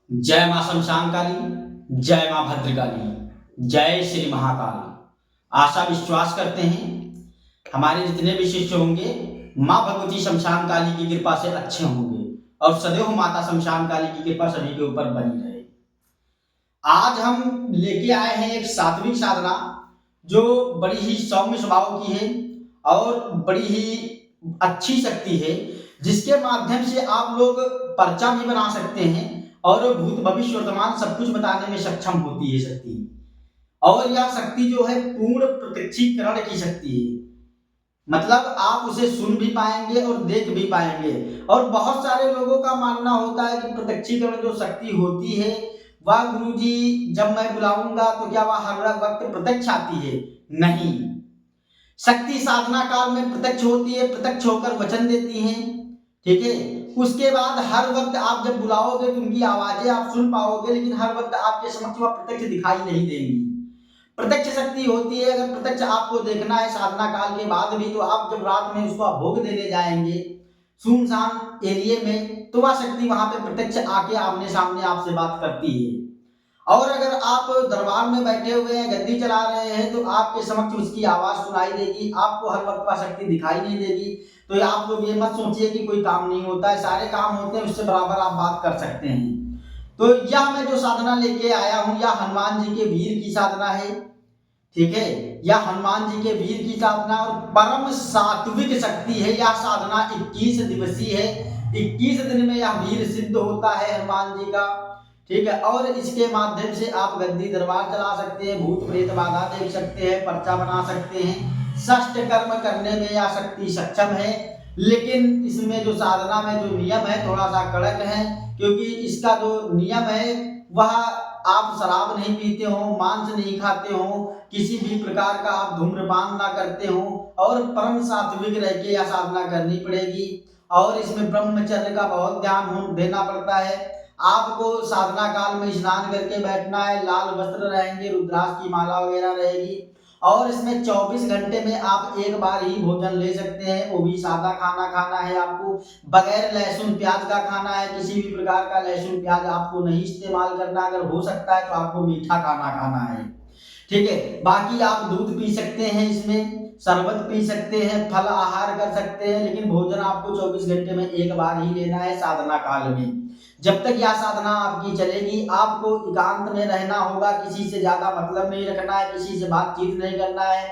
जय मां शमशान काली, जय मां भद्रकाली, जय श्री महाकाल। आशा विश्वास करते हैं हमारे जितने भी शिष्य होंगे मां भगवती शमशान काली की कृपा से अच्छे होंगे और सदैव माता शमशान काली की कृपा सभी के ऊपर बनी रहे। आज हम लेके आए हैं एक सात्विक साधना जो बड़ी ही सौम्य स्वभाव की है और बड़ी ही अच्छी शक्ति है, जिसके माध्यम से आप लोग पर्चा भी बना सकते हैं और भूत भविष्य वर्तमान सब कुछ बताने में सक्षम होती है शक्ति। और यह शक्ति जो है पूर्ण प्रत्यक्षीकरण की शक्ति है, मतलब आप उसे सुन भी पाएंगे और देख भी पाएंगे। और बहुत सारे लोगों का मानना होता है कि प्रत्यक्षीकरण जो शक्ति होती है वह गुरुजी जब मैं बुलाऊंगा तो क्या वह हर वक्त प्रत्यक्ष आती है? नहीं, शक्ति साधना काल में प्रत्यक्ष होती है, प्रत्यक्ष होकर वचन देती हैं, ठीक है। उसके बाद हर वक्त आप जब बुलाओगे तो उनकी आवाजें आप सुन पाओगे, लेकिन हर वक्त आपके समक्ष वह प्रत्यक्ष दिखाई नहीं देंगी। प्रत्यक्ष शक्ति होती है, अगर प्रत्यक्ष आपको देखना है साधना काल के बाद भी, तो आप जब रात में उसका भोग देने जाएंगे सुनसान एरिया में, तो वह शक्ति वहां पे प्रत्यक्ष आके आमने सामने आपसे बात करती है। और अगर आप दरबार में बैठे हुए हैं, गद्दी चला रहे हैं, तो आपके समक्ष उसकी आवाज सुनाई देगी, आपको हर वक्त वह शक्ति दिखाई नहीं देगी। तो आप लोग ये मत सोचिए कि कोई काम नहीं होता है, सारे काम होते हैं, उससे बराबर आप बात कर सकते हैं। तो यह मैं जो साधना लेके आया हूं, यह हनुमान जी के वीर की साधना है, ठीक है। यह हनुमान जी के वीर की साधना और परम सात्विक शक्ति है। यह साधना 21 दिवसीय है, 21 दिन में यह वीर सिद्ध होता है हनुमान जी का, ठीक है। और इसके माध्यम से आप गद्दी दरबार चला सकते हैं, भूत प्रेत बाधा देख सकते हैं, पर्चा बना सकते हैं, षष्ठ कर्म करने में यह शक्ति सक्षम है। लेकिन इसमें जो साधना में जो नियम है थोड़ा सा कड़क है, क्योंकि इसका जो नियम है वह आप शराब नहीं पीते हो, मांस नहीं खाते हो, किसी भी प्रकार का आप धूम्रपान ना करते हो और परम सात्विक रह के यह साधना करनी पड़ेगी। और इसमें ब्रह्मचर्य का बहुत ध्यान देना पड़ता है। आपको साधना काल में स्नान करके बैठना है, लाल वस्त्र रहेंगे, रुद्राक्ष की माला वगैरह रहेगी। और इसमें 24 घंटे में आप एक बार ही भोजन ले सकते हैं, वो भी सादा खाना खाना है आपको, बगैर लहसुन प्याज का खाना है, किसी भी प्रकार का लहसुन प्याज आपको नहीं इस्तेमाल करना। अगर हो सकता है तो आपको मीठा खाना खाना है, ठीक है। बाकी आप दूध पी सकते हैं, इसमें शरबत पी सकते हैं, फल आहार कर सकते हैं, लेकिन भोजन आपको 24 घंटे में एक बार ही लेना है साधना काल में। जब तक यह साधना आपकी चलेगी आपको एकांत में रहना होगा, किसी से ज्यादा मतलब नहीं रखना है, किसी से बातचीत नहीं करना है।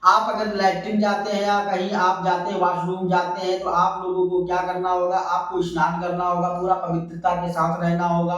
आप अगर लैट्रिन जाते हैं या कहीं आप जाते हैं वॉशरूम जाते हैं, तो आप लोगों को क्या करना होगा, आपको स्नान करना होगा, पूरा पवित्रता के साथ रहना होगा।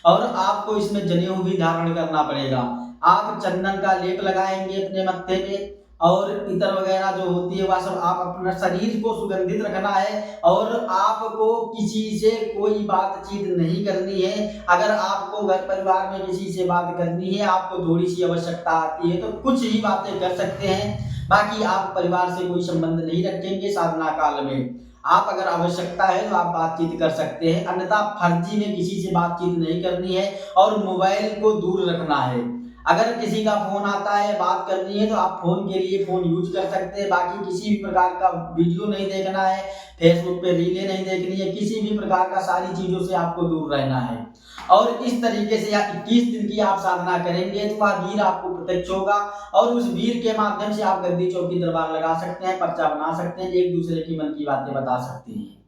और आपको इसमें जनेऊ भी धारण करना पड़ेगा। आप चंदन का लेप लगाएंगे अपने मत्थे में, और इतर वगैरह जो होती है वह सब आप अपना शरीर को सुगंधित रखना है। और आपको किसी से कोई बातचीत नहीं करनी है। अगर आपको घर परिवार में किसी से बात करनी है, आपको थोड़ी सी आवश्यकता आती है, तो कुछ ही बातें कर सकते हैं, बाकी आप परिवार से कोई संबंध नहीं रखेंगे साधना काल में। आप अगर आवश्यकता है तो आप बातचीत कर सकते हैं, अन्यथा फर्जी में किसी से बातचीत नहीं करनी है और मोबाइल को दूर रखना है। अगर किसी का फोन आता है, बात करनी है, तो आप फोन के लिए फोन यूज कर सकते हैं, बाकी किसी भी प्रकार का वीडियो नहीं देखना है, फेसबुक पे रीलें नहीं देखनी है, किसी भी प्रकार का सारी चीजों से आपको दूर रहना है। और इस तरीके से या 21 दिन की आप साधना करेंगे तो वह वीर आपको प्रत्यक्ष होगा, और उस वीर के माध्यम से आप गद्दी चौकी दरबार लगा सकते हैं, पर्चा बना सकते हैं, एक दूसरे की मन की बातें बता सकते हैं।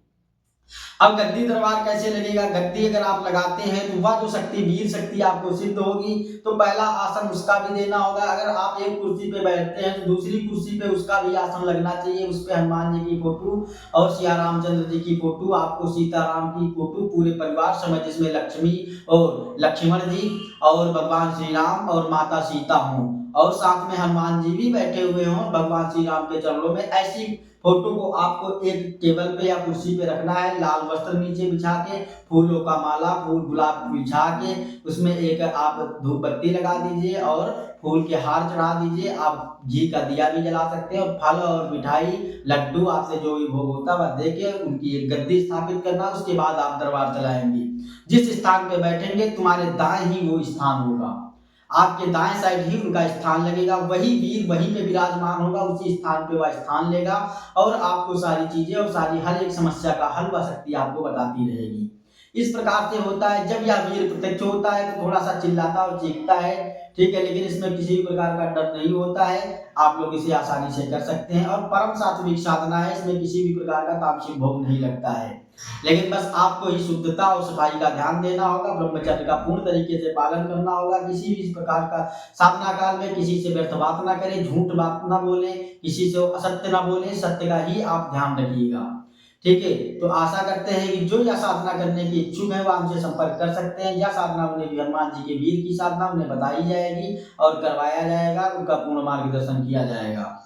अब गद्दी दरबार कैसे लगेगा? गद्दी अगर आप लगाते हैं तो वह जो शक्ति वीर शक्ति आपको सिद्ध होगी, तो पहला आसन उसका भी देना होगा। अगर आप एक कुर्सी पे बैठते हैं तो दूसरी कुर्सी पे उसका भी आसन लगना चाहिए, उस पे हनुमान जी की फोटो और सिया रामचंद्र जी की फोटो, आपको सीताराम की फोटो, पूरे परिवार समेत, जिसमें लक्ष्मी और लक्ष्मण जी और भगवान श्री राम और माता सीता हों, और साथ में हनुमान जी भी बैठे हुए हों भगवान श्री राम के चरणों में। ऐसी फोटो को आपको एक टेबल पे या कुर्सी पे रखना है, लाल वस्त्र नीचे बिछा के, फूलों का माला, फूल गुलाब बिछा के, उसमें एक आप धूप बत्ती लगा दीजिए और फूल के हार चढ़ा दीजिए। आप घी का दिया भी जला सकते हैं, और फल और मिठाई लड्डू आपसे जो भी भोग होता है वह देके उनकी एक गद्दी स्थापित करना। उसके बाद आप दरबार चलाएंगे। जिस स्थान पे बैठेंगे तुम्हारे दाएं ही वो स्थान होगा, आपके दाएं साइड ही उनका स्थान लगेगा, वही वीर वहीं पे विराजमान होगा, उसी स्थान पे वह स्थान लेगा और आपको सारी चीजें और सारी हर एक समस्या का हल व शक्ति आपको बताती रहेगी। इस प्रकार से होता है। जब यह वीर प्रत्यक्ष होता है तो थोड़ा सा चिल्लाता और चीखता है, ठीक है, लेकिन इसमें किसी भी प्रकार का डर नहीं होता है। आप लोग इसे आसानी से कर सकते हैं और परम सात्विक साधना है, इसमें किसी भी प्रकार का तामसिक भोग नहीं लगता है। लेकिन बस आपको ही शुद्धता और सफाई का ध्यान देना होगा, ब्रह्मचर्य का पूर्ण तरीके से पालन करना होगा। किसी भी प्रकार का साधना काल में किसी से व्यर्थ बात ना करें, झूठ बात ना बोले, किसी से असत्य ना बोले, सत्य का ही आप ध्यान रखिएगा, ठीक है। तो आशा करते हैं कि जो यह साधना करने के इच्छुक है वह हमसे संपर्क कर सकते हैं। यह साधना उन्हें हनुमान जी के वीर की साधना उन्हें बताई जाएगी और करवाया जाएगा, उनका पूर्ण मार्गदर्शन किया जाएगा।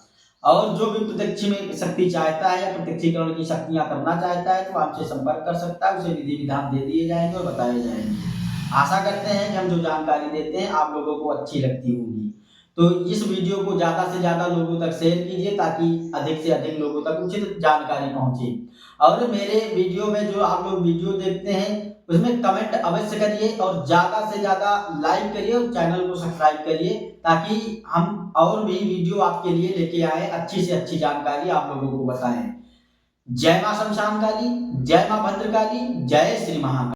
और जो भी प्रत्यक्ष में शक्ति चाहता है या प्रत्यक्षीकरण की शक्तियां करना चाहता है तो आपसे संपर्क कर सकता है, उसे विधि विधान दे दिए जाएंगे और बताए जाएंगे। आशा करते हैं कि हम जो जानकारी देते हैं आप लोगों को अच्छी लगती होगी। तो इस वीडियो को ज़्यादा से ज़्यादा लोगों तक शेयर कीजिए ताकि अधिक से अधिक लोगों तक उचित जानकारी पहुंचे। और मेरे वीडियो में जो आप लोग वीडियो देखते हैं उसमें कमेंट अवश्य करिए और ज़्यादा से ज़्यादा लाइक करिए और चैनल को सब्सक्राइब करिए ताकि हम और भी वीडियो आपके लिए लेके आए, अच्छी से अच्छी जानकारी आप लोगों को बताएं। जय मां शमशान काली, जय मां भद्रकाली, जय श्री महाकाल।